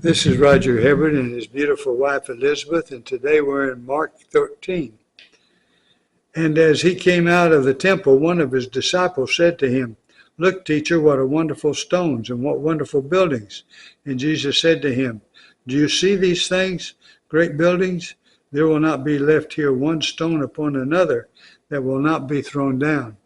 This is Roger Hibbert and his beautiful wife Elizabeth, and today we're in Mark 13. And as he came out of the temple, one of his disciples said to him, "Look, teacher, what a wonderful stones and what wonderful buildings." And Jesus said to him, "Do you see these things, great buildings? There will not be left here one stone upon another that will not be thrown down,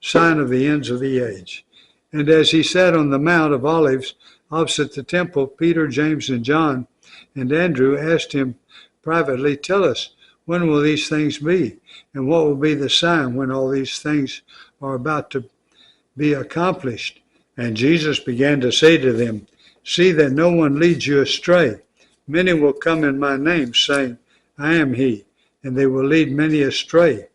sign of the ends of the age." And as he sat on the Mount of Olives opposite the temple, Peter, James, and John, and Andrew asked him privately, "Tell us, when will these things be? And what will be the sign when all these things are about to be accomplished?" And Jesus began to say to them, "See that no one leads you astray. Many will come in my name, saying, 'I am he,' and they will lead many astray.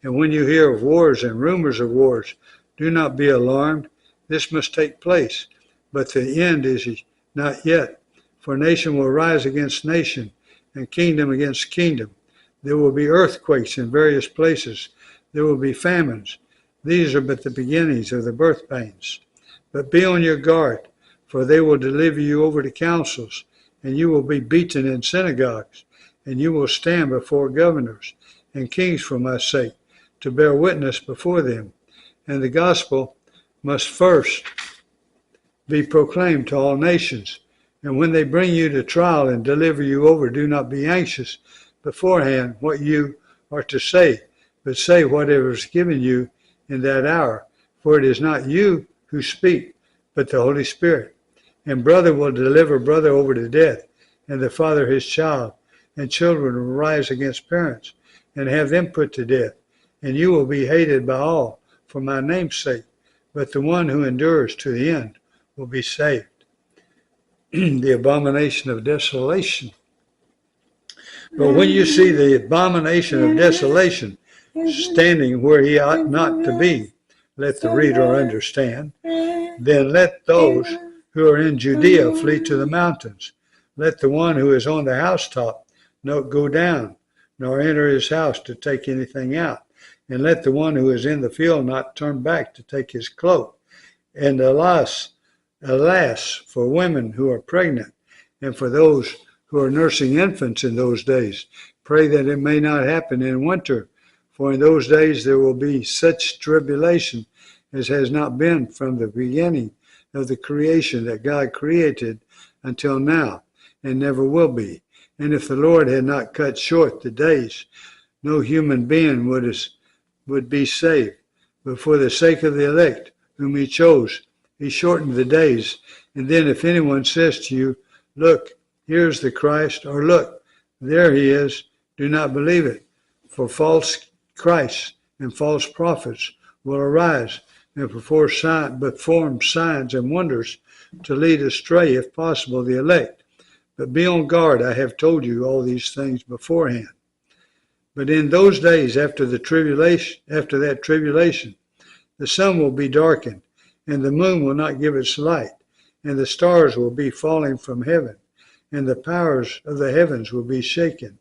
And when you hear of wars and rumors of wars, do not be alarmed. This must take place, but the end is not yet. For nation will rise against nation, and kingdom against kingdom. There will be earthquakes in various places. There will be famines. These are but the beginnings of the birth pains. But be on your guard, for they will deliver you over to councils, and you will be beaten in synagogues, and you will stand before governors and kings for my sake, to bear witness before them. And the gospel must first be proclaimed to all nations. And when they bring you to trial and deliver you over, do not be anxious beforehand what you are to say, but say whatever is given you in that hour. For it is not you who speak, but the Holy Spirit. And brother will deliver brother over to death, and the father his child, and children will rise against parents, and have them put to death. And you will be hated by all for my name's sake, but the one who endures to the end will be saved." The abomination of desolation. But when you see the abomination of desolation standing where he ought not to be, let the reader understand, then let those who are in Judea flee to the mountains. Let the one who is on the housetop not go down, nor enter his house to take anything out. And let the one who is in the field not turn back to take his cloak. And alas, for women who are pregnant, and for those who are nursing infants in those days. Pray that it may not happen in winter, for in those days there will be such tribulation as has not been from the beginning of the creation that God created until now, and never will be. And if the Lord had not cut short the days, no human being would be saved. But for the sake of the elect, whom he chose, he shortened the days. And then if anyone says to you, "Look, here's the Christ," or "Look, there he is," do not believe it. For false Christs and false prophets will arise and perform signs and wonders to lead astray, if possible, the elect. But be on guard, I have told you all these things beforehand. But in those days after that tribulation, the sun will be darkened, and the moon will not give its light, and the stars will be falling from heaven, and the powers of the heavens will be shaken.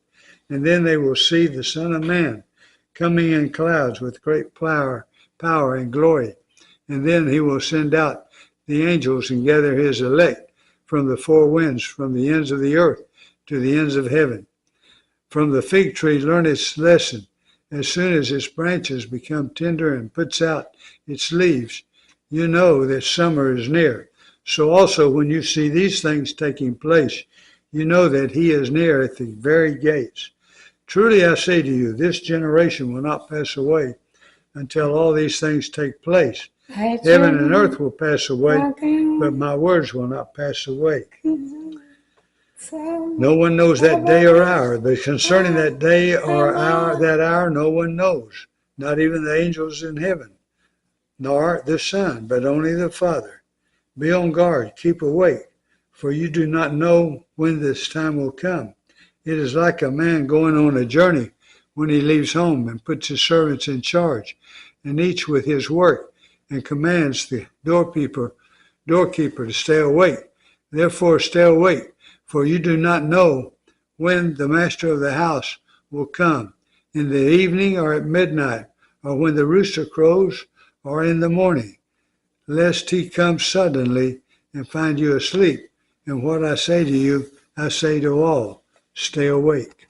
And then they will see the Son of Man coming in clouds with great power and glory. And then he will send out the angels and gather his elect from the four winds, from the ends of the earth to the ends of heaven. From the fig tree learn its lesson. As soon as its branches become tender and puts out its leaves, you know that summer is near. So also when you see these things taking place, you know that he is near at the very gates. Truly I say to you, this generation will not pass away until all these things take place. Heaven and earth will pass away, but my words will not pass away. No one knows that day or hour, but concerning that day or that hour, no one knows, not even the angels in heaven, nor the Son, but only the Father. Be on guard, keep awake, for you do not know when this time will come. It is like a man going on a journey when he leaves home and puts his servants in charge, and each with his work, and commands the doorkeeper to stay awake. Therefore stay awake, for you do not know when the master of the house will come, in the evening or at midnight, or when the rooster crows, or in the morning, lest he come suddenly and find you asleep. And what I say to you, I say to all, stay awake.